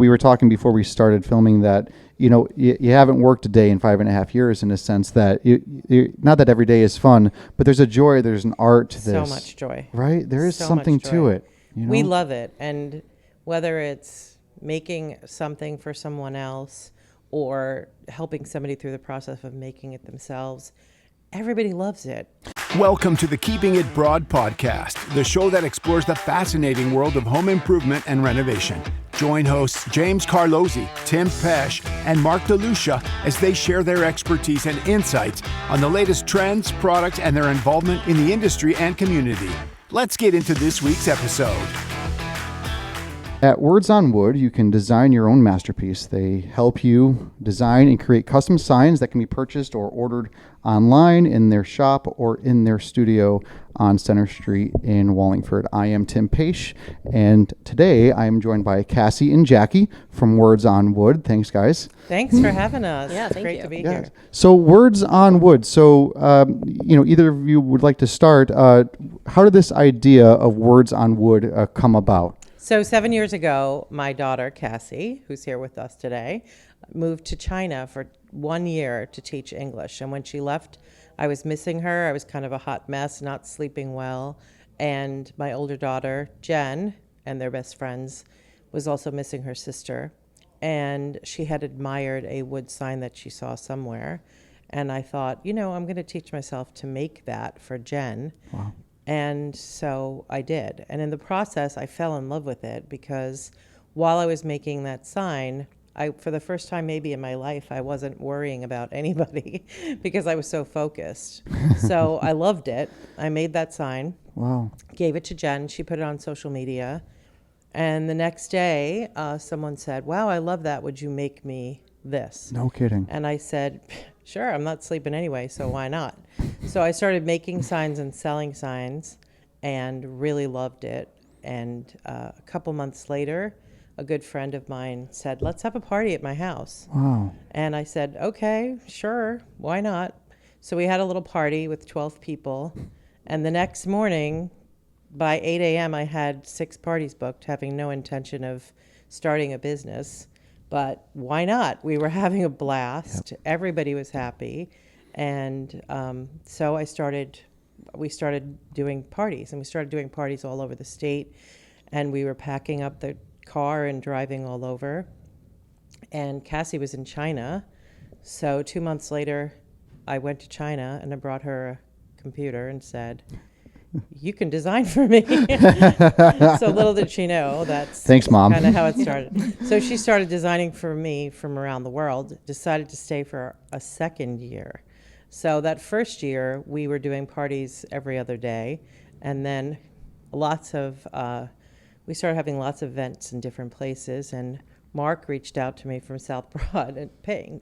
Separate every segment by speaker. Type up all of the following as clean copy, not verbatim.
Speaker 1: We were talking before we started filming that, you haven't worked a day in 5.5 years, in a sense that not that every day is fun, but there's a joy, there's an art to this.
Speaker 2: So much joy.
Speaker 1: Right? There is
Speaker 2: So
Speaker 1: something
Speaker 2: much joy.
Speaker 1: to it.
Speaker 2: We love it. And whether it's making something for someone else or helping somebody through the process of making it themselves, everybody loves it.
Speaker 3: Welcome to the Keeping It Broad podcast, the show that explores the fascinating world of home improvement and renovation. Join hosts James Carlozzi, Tim Pesh, and Mark DeLucia as they share their expertise and insights on the latest trends, products, and their involvement in the industry and community. Let's get into this week's episode.
Speaker 1: At Words on Wood, you can design your own masterpiece. They help you design and create custom signs that can be purchased or ordered online in their shop or in their studio on Center Street in Wallingford. I am Tim Paish, and today I am joined by Cassie and Jackie from Words on Wood. Thanks, guys.
Speaker 2: Thanks for having us.
Speaker 4: Yeah,
Speaker 2: it's
Speaker 4: thank
Speaker 2: great
Speaker 4: you.
Speaker 2: to be
Speaker 1: Yeah.
Speaker 2: here.
Speaker 1: So Words on Wood. So, either of you would like to start. How did this idea of Words on Wood come about?
Speaker 2: So 7 years ago, my daughter, Cassie, who's here with us today, moved to China for 1 year to teach English. And when she left, I was missing her. I was kind of a hot mess, not sleeping well. And my older daughter, Jen, and their best friends, was also missing her sister. And she had admired a wood sign that she saw somewhere. And I thought, I'm going to teach myself to make that for Jen.
Speaker 1: Wow.
Speaker 2: And so I did. And in the process, I fell in love with it because while I was making that sign, for the first time maybe in my life, I wasn't worrying about anybody because I was so focused. So I loved it. I made that sign.
Speaker 1: Wow.
Speaker 2: Gave it to Jen. She put it on social media. And the next day, someone said, "Wow, I love that. Would you make me this?"
Speaker 1: No kidding.
Speaker 2: And I said, "Sure, I'm not sleeping anyway, so why not?" So I started making signs and selling signs and really loved it. And a couple months later, a good friend of mine said, "Let's have a party at my house."
Speaker 1: Wow.
Speaker 2: And I said, "Okay, sure, why not?" So we had a little party with 12 people. And the next morning, by 8 a.m., I had 6 parties booked, having no intention of starting a business. But why not? We were having a blast. Yep. Everybody was happy. And so we started doing parties. And we started doing parties all over the state. And we were packing up the car and driving all over. And Cassie was in China. So 2 months later, I went to China and I brought her a computer and said, "You can design for me." So little did she know that's
Speaker 1: Thanks, Mom.
Speaker 2: kind of how it started. So she started designing for me from around the world, decided to stay for a second year. So that first year, we were doing parties every other day. And then we started having lots of events in different places. And Mark reached out to me from South Broad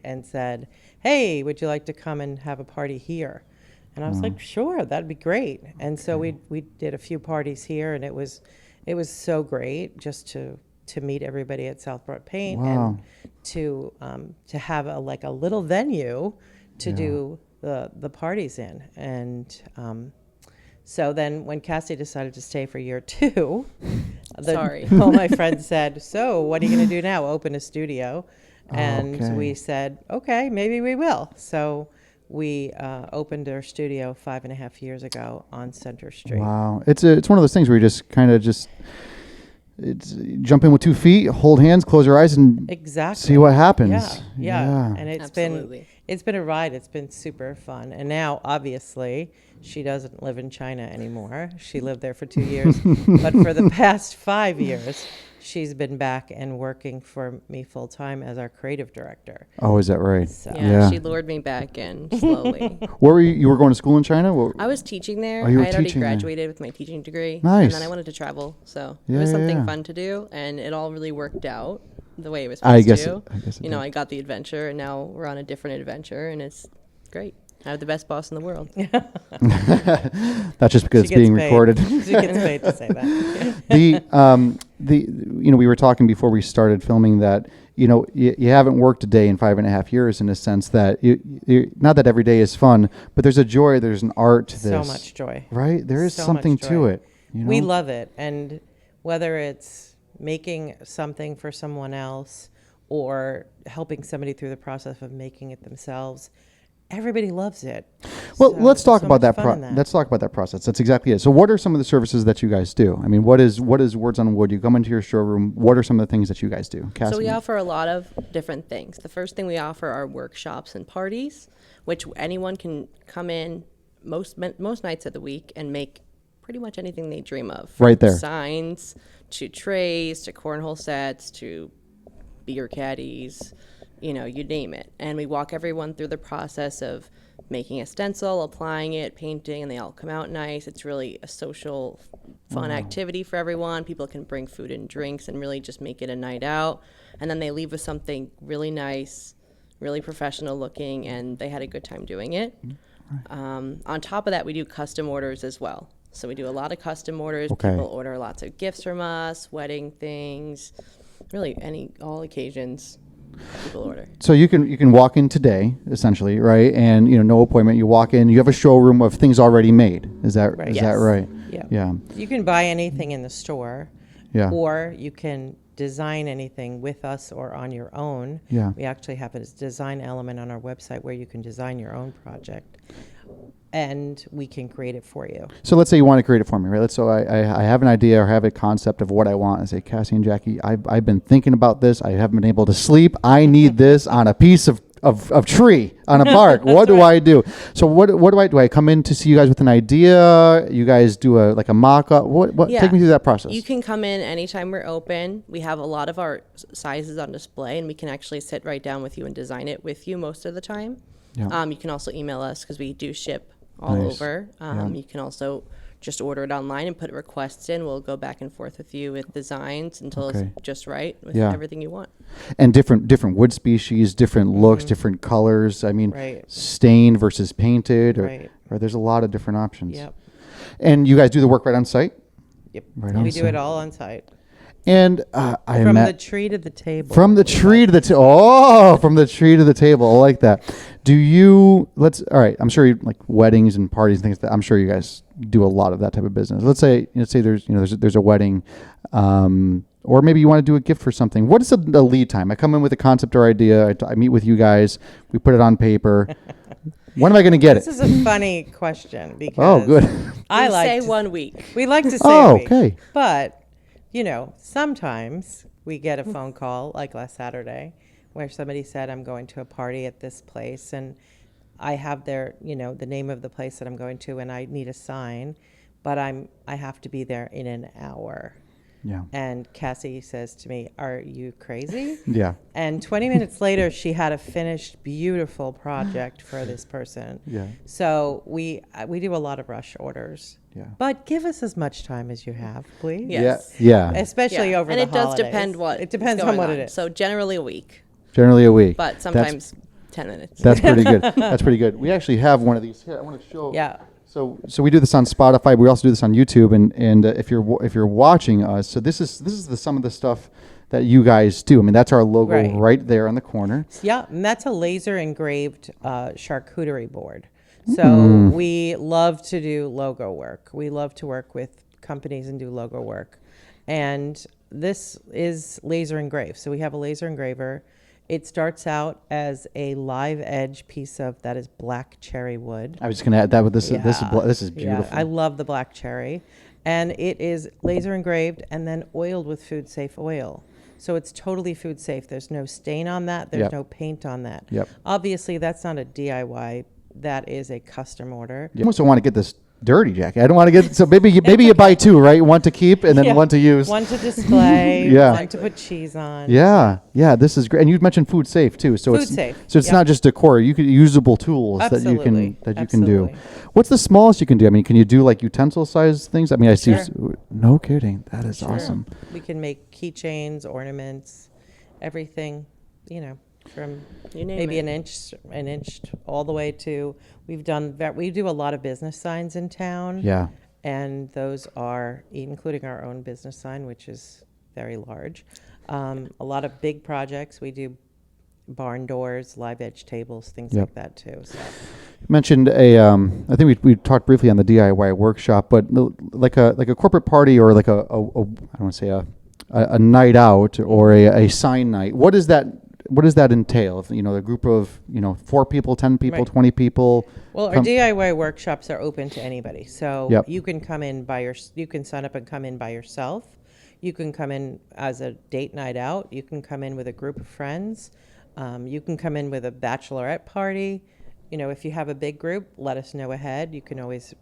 Speaker 2: and said, "Hey, would you like to come and have a party here?" And I was like, "Sure, that'd be great." And so we did a few parties here, and it was so great just to meet everybody at South Broad Paint.
Speaker 1: Wow.
Speaker 2: And to have a little venue to do the parties in. And so then when Cassie decided to stay for year 2, all my friends said, "So what are you going to do now? Open a studio?" And we said, "Okay, maybe we will." So we opened our studio 5.5 years ago on Center Street.
Speaker 1: Wow. It's one of those things where you just kind of it's jump in with 2 feet, hold hands, close your eyes, and
Speaker 2: Exactly.
Speaker 1: see what happens.
Speaker 2: Yeah. And it's
Speaker 4: Absolutely.
Speaker 2: been a ride. It's been super fun. And now, obviously, she doesn't live in China anymore. She lived there for 2 years. But for the past 5 years, she's been back and working for me full time as our creative director.
Speaker 1: Oh, is that right?
Speaker 2: So
Speaker 4: Yeah, she lured me back in slowly.
Speaker 1: Where were you? You were going to school in China?
Speaker 4: I was teaching there.
Speaker 1: Oh, you were
Speaker 4: I had already
Speaker 1: teaching there.
Speaker 4: graduated with my teaching degree.
Speaker 1: Nice.
Speaker 4: And then I wanted to travel. So it was something fun to do. And it all really worked out the way it was supposed to.
Speaker 1: I guess it did.
Speaker 4: I got the adventure, and now we're on a different adventure, and it's great. I have the best boss in the world.
Speaker 1: That's just because it's
Speaker 2: She gets
Speaker 1: being
Speaker 2: paid.
Speaker 1: recorded.
Speaker 2: She gets paid to say that.
Speaker 1: We were talking before we started filming that, you haven't worked a day in 5.5 years, in a sense that not that every day is fun, but there's a joy, there's an art to this.
Speaker 2: So much joy.
Speaker 1: Right? There is
Speaker 2: So
Speaker 1: something
Speaker 2: much
Speaker 1: to
Speaker 2: joy.
Speaker 1: it.
Speaker 2: We love it. And whether it's making something for someone else or helping somebody through the process of making it themselves, everybody loves it.
Speaker 1: Well,
Speaker 2: So
Speaker 1: let's talk
Speaker 2: so
Speaker 1: about
Speaker 2: much
Speaker 1: that.
Speaker 2: fun in that.
Speaker 1: Let's talk about that process. That's exactly it. So, what are some of the services that you guys do? I mean, what is Words on Wood? You come into your showroom. What are some of the things that you guys do? Cassie?
Speaker 4: So we offer a lot of different things. The first thing we offer are workshops and parties, which anyone can come in most nights of the week and make pretty much anything they dream of. From
Speaker 1: Right there.
Speaker 4: Signs to trays to cornhole sets to beer caddies, you name it. And we walk everyone through the process of making a stencil, applying it, painting, and they all come out nice. It's really a social, fun activity for everyone. People can bring food and drinks and really just make it a night out. And then they leave with something really nice, really professional looking, and they had a good time doing it. On top of that, we do custom orders as well. So we do a lot of custom orders.
Speaker 1: Okay.
Speaker 4: People order lots of gifts from us, wedding things, really all occasions. People order.
Speaker 1: So you can walk in today, essentially, right? And no appointment. You walk in. You have a showroom of things already made. Is that
Speaker 2: Right.
Speaker 1: is
Speaker 2: Yes.
Speaker 1: that right?
Speaker 2: Yeah.
Speaker 1: Yeah.
Speaker 2: You can buy anything in the store,
Speaker 1: Yeah.
Speaker 2: or you can design anything with us or on your own.
Speaker 1: Yeah.
Speaker 2: We actually have a design element on our website where you can design your own project, and we can create it for you.
Speaker 1: So let's say you want to create it for me, right? So I have an idea or have a concept of what I want. I say, Cassie and Jackie, I've been thinking about this. I haven't been able to sleep. I need this on a piece of tree, on a bark. What do I do? So what do I do? I come in to see you guys with an idea. You guys do a mock-up. What?
Speaker 4: Yeah.
Speaker 1: Take me through that process.
Speaker 4: You can come in anytime we're open. We have a lot of our sizes on display, and we can actually sit right down with you and design it with you most of the time.
Speaker 1: Yeah.
Speaker 4: You can also email us because we do ship all
Speaker 1: Nice.
Speaker 4: over.
Speaker 1: Yeah.
Speaker 4: You can also just order it online and put requests in. We'll go back and forth with you with designs until
Speaker 1: Okay.
Speaker 4: it's just right with
Speaker 1: Yeah.
Speaker 4: everything you want.
Speaker 1: And different wood species, different looks, different colors. I mean,
Speaker 2: Right.
Speaker 1: stained versus painted, or
Speaker 2: Right.
Speaker 1: there's a lot of different options.
Speaker 2: Yep.
Speaker 1: And you guys do the work right on site?
Speaker 2: Yep.
Speaker 1: Right on
Speaker 2: We do
Speaker 1: site.
Speaker 2: it all on site.
Speaker 1: And I
Speaker 2: From
Speaker 1: met
Speaker 2: the tree to the table.
Speaker 1: from the tree to the from the tree to the table. I like that. Do you? All right. I'm sure you like weddings and parties and things. I'm sure you guys do a lot of that type of business. Let's say there's a wedding, or maybe you want to do a gift for something. What is the lead time? I come in with a concept or idea. I meet with you guys. We put it on paper. When am I going to get
Speaker 2: This
Speaker 1: it?
Speaker 2: is a funny question because
Speaker 1: Oh, good.
Speaker 2: I
Speaker 4: We
Speaker 2: like
Speaker 4: say
Speaker 2: to
Speaker 4: 1 week.
Speaker 2: We like to say
Speaker 1: Oh,
Speaker 2: a week.
Speaker 1: okay.
Speaker 2: But, sometimes we get a phone call, like last Saturday, where somebody said, I'm going to a party at this place, and I have their, the name of the place that I'm going to, and I need a sign, but I have to be there in an hour.
Speaker 1: Yeah.
Speaker 2: And Cassie says to me, are you crazy?
Speaker 1: Yeah.
Speaker 2: And 20 minutes later, she had a finished, beautiful project for this person.
Speaker 1: Yeah.
Speaker 2: So we do a lot of rush orders.
Speaker 1: Yeah.
Speaker 2: But give us as much time as you have, please.
Speaker 4: Yes.
Speaker 1: Yeah. Yeah.
Speaker 2: Especially over
Speaker 4: and
Speaker 2: the
Speaker 4: it does
Speaker 2: holidays.
Speaker 4: depend what
Speaker 2: It depends
Speaker 4: is
Speaker 2: on
Speaker 4: going
Speaker 2: what
Speaker 4: on.
Speaker 2: it is.
Speaker 4: So generally a week,
Speaker 1: Generally a week.
Speaker 4: but sometimes 10 minutes.
Speaker 1: That's pretty good. That's pretty good. We actually have one of these here. I want to show.
Speaker 2: Yeah.
Speaker 1: So we do this on Spotify. We also do this on YouTube. And if you're watching us, so this is some of the stuff that you guys do. I mean, that's our logo right there on the corner.
Speaker 2: Yeah, and that's a laser engraved charcuterie board. So we love to do logo work. We love to work with companies and do logo work. And this is laser engraved. So we have a laser engraver. It starts out as a live edge piece of that is black cherry wood.
Speaker 1: I was just going to add that with this.
Speaker 2: Yeah.
Speaker 1: This is beautiful.
Speaker 2: Yeah, I love the black cherry. And it is laser engraved and then oiled with food safe oil. So it's totally food safe. There's no stain on that. There's
Speaker 1: Yep.
Speaker 2: no paint on that.
Speaker 1: Yep.
Speaker 2: Obviously, that's not a DIY. That is a custom order.
Speaker 1: You almost don't want to get this dirty, Jackie. I don't want to get so maybe you buy two, right? One to keep and then
Speaker 2: Yeah.
Speaker 1: one to use.
Speaker 2: One to display,
Speaker 1: Yeah.
Speaker 2: one to put cheese on.
Speaker 1: Yeah, this is great. And you mentioned food safe too. So
Speaker 2: Food
Speaker 1: it's
Speaker 2: safe,
Speaker 1: So it's
Speaker 2: yep.
Speaker 1: not just decor. You could usable tools
Speaker 2: Absolutely.
Speaker 1: that you can do.
Speaker 2: Absolutely.
Speaker 1: What's the smallest you can do? I mean, can you do like utensil size things? I mean, I see.
Speaker 2: Sure.
Speaker 1: No kidding. That is
Speaker 2: Sure.
Speaker 1: awesome.
Speaker 2: We can make keychains, ornaments, everything, from
Speaker 4: You name
Speaker 2: maybe
Speaker 4: it.
Speaker 2: an inch all the way to we do a lot of business signs in town.
Speaker 1: Yeah.
Speaker 2: And those are including our own business sign, which is very large. A lot of big projects. We do barn doors, live edge tables, things
Speaker 1: Yep.
Speaker 2: like that too. So
Speaker 1: Mentioned I think we talked briefly on the DIY workshop, but like a corporate party or like I don't want to say a night out or a sign night, what does that entail? If, a group of 4 people, 10 people,
Speaker 2: Right.
Speaker 1: 20 people.
Speaker 2: Well, our DIY workshops are open to anybody. So
Speaker 1: Yep.
Speaker 2: you can come in you can sign up and come in by yourself. You can come in as a date night out. You can come in with a group of friends. You can come in with a bachelorette party. If you have a big group, let us know ahead. You can always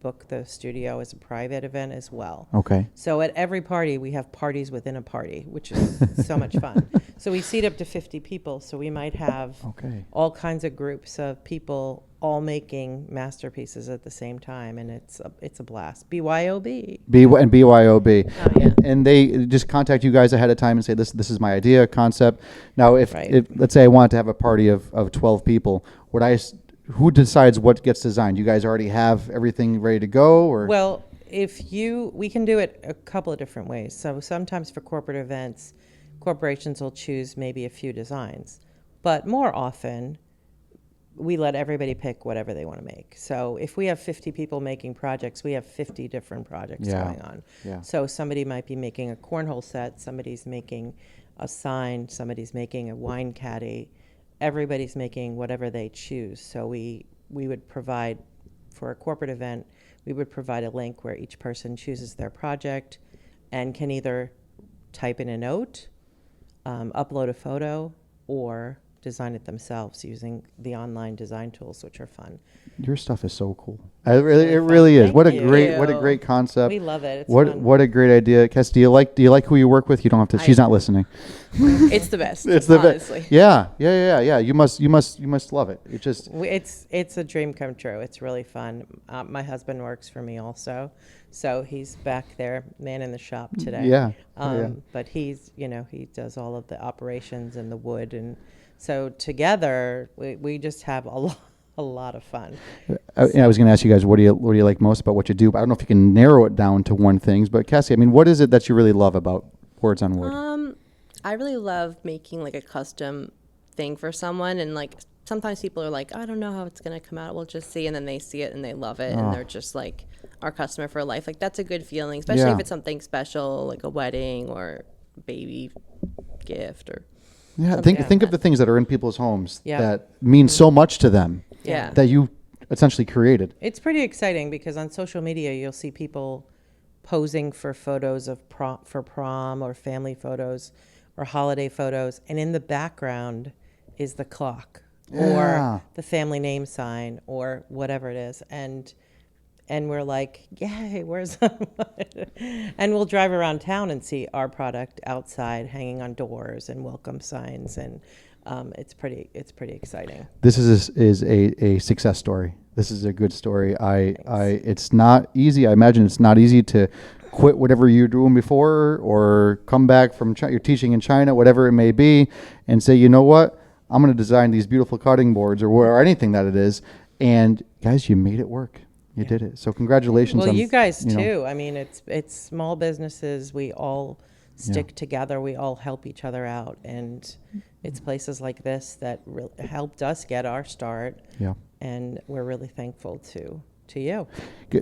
Speaker 2: book the studio as a private event as well.
Speaker 1: Okay.
Speaker 2: So at every party, we have parties within a party, which is so much fun. So we seat up to 50 people. So we might have
Speaker 1: Okay.
Speaker 2: all kinds of groups of people all making masterpieces at the same time, and it's a blast. BYOB.
Speaker 1: And BYOB.
Speaker 2: Oh, yeah.
Speaker 1: And they just contact you guys ahead of time and say, this is my idea, concept. Now, if
Speaker 2: Right.
Speaker 1: let's say I wanted to have a party of 12 people, who decides what gets designed? You guys already have everything ready to go, or?
Speaker 2: Well, we can do it a couple of different ways. So sometimes for corporate events, corporations will choose maybe a few designs, but more often we let everybody pick whatever they want to make. So if we have 50 people making projects, we have 50 different projects
Speaker 1: Yeah.
Speaker 2: going on.
Speaker 1: Yeah.
Speaker 2: So somebody might be making a cornhole set, somebody's making a sign, somebody's making a wine caddy. Everybody's making whatever they choose. So we would provide, for a corporate event, we would provide a link where each person chooses their project and can either type in a note, upload a photo, or design it themselves using the online design tools, which are fun.
Speaker 1: Your stuff is so cool. It really is.
Speaker 2: Thank
Speaker 1: What a
Speaker 2: you.
Speaker 1: great concept.
Speaker 2: We love it. It's
Speaker 1: what
Speaker 2: fun.
Speaker 1: what a great idea. Cassie, do you like who you work with? You don't have to. She's not listening.
Speaker 4: It's the best.
Speaker 1: It's the
Speaker 4: honestly.
Speaker 1: Yeah. You must love it. It just
Speaker 2: It's a dream come true. It's really fun. My husband works for me also, so he's back there, man in the shop today.
Speaker 1: Yeah.
Speaker 2: But he's he does all of the operations and the wood, and so together we just have a lot of fun.
Speaker 1: I was going to ask you guys, what do you like most about what you do? But I don't know if you can narrow it down to one thing. But Cassie, what is it that you really love about Words on Wood?
Speaker 4: I really love making like a custom thing for someone, and like sometimes people are like, I don't know how it's gonna come out. We'll just see, and then they see it and they love it, and they're just like our customer for life. Like that's a good feeling, especially
Speaker 1: Yeah.
Speaker 4: if it's something special like a wedding or baby gift or
Speaker 1: Yeah,
Speaker 4: something
Speaker 1: think
Speaker 4: like
Speaker 1: of the things that are in people's homes
Speaker 2: Yeah.
Speaker 1: that mean so much to them.
Speaker 4: Yeah.
Speaker 1: That you essentially created.
Speaker 2: It's pretty exciting because on social media you'll see people posing for photos of prom or family photos or holiday photos, and in the background is the clock
Speaker 1: Yeah.
Speaker 2: or the family name sign or whatever it is, and we're like, yay, where's and we'll drive around town and see our product outside hanging on doors and welcome signs, and it's pretty exciting.
Speaker 1: This is a success story. This is a good story. It's not easy. I imagine it's not easy to quit whatever you're doing before or come back from you're teaching in China, whatever it may be, and say, you know what? I'm going to design these beautiful cutting boards or anything that it is. And guys, you made it work. You did it. So congratulations.
Speaker 2: Well,
Speaker 1: on,
Speaker 2: you guys
Speaker 1: know,
Speaker 2: too. It's small businesses. We all stick together. We all help each other out, and it's places like this that helped us get our start.
Speaker 1: Yeah.
Speaker 2: And we're really thankful to you.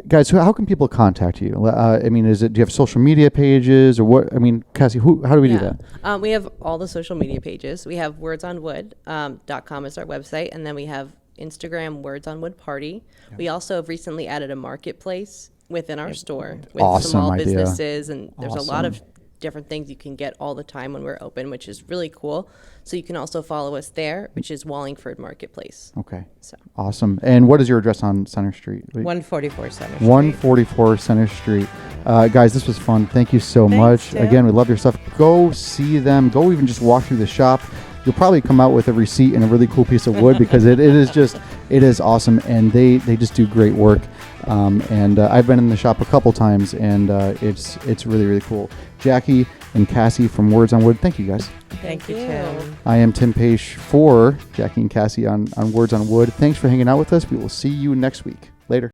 Speaker 1: Guys, so how can people contact you? Do you have social media pages or what? Cassie, how do we do that?
Speaker 4: We have all the social media pages. We have wordsonwood.com is our website, and then we have Instagram Words on Wood Party. We also have recently added a marketplace within our store with
Speaker 1: Awesome
Speaker 4: small
Speaker 1: idea.
Speaker 4: businesses, and there's a lot
Speaker 1: Awesome.
Speaker 4: of different things you can get all the time when we're open, which is really cool. So you can also follow us there, which is Wallingford Marketplace.
Speaker 1: Okay.
Speaker 4: So
Speaker 1: Awesome. And what is your address on Center Street?
Speaker 2: 144 Center Street.
Speaker 1: 144 Center Street. Guys, this was fun. Thank you so
Speaker 2: Thanks,
Speaker 1: much.
Speaker 2: Tim.
Speaker 1: Again, we love your stuff. Go see them. Go even just walk through the shop. You'll probably come out with a receipt and a really cool piece of wood because it is awesome, and they just do great work. And I've been in the shop a couple times, and it's really, really cool. Jackie and Cassie from Words on Wood, thank you guys.
Speaker 2: Thank you, Tim.
Speaker 1: I am Tim Page for Jackie and Cassie on Words on Wood. Thanks for hanging out with us. We will see you next week. Later.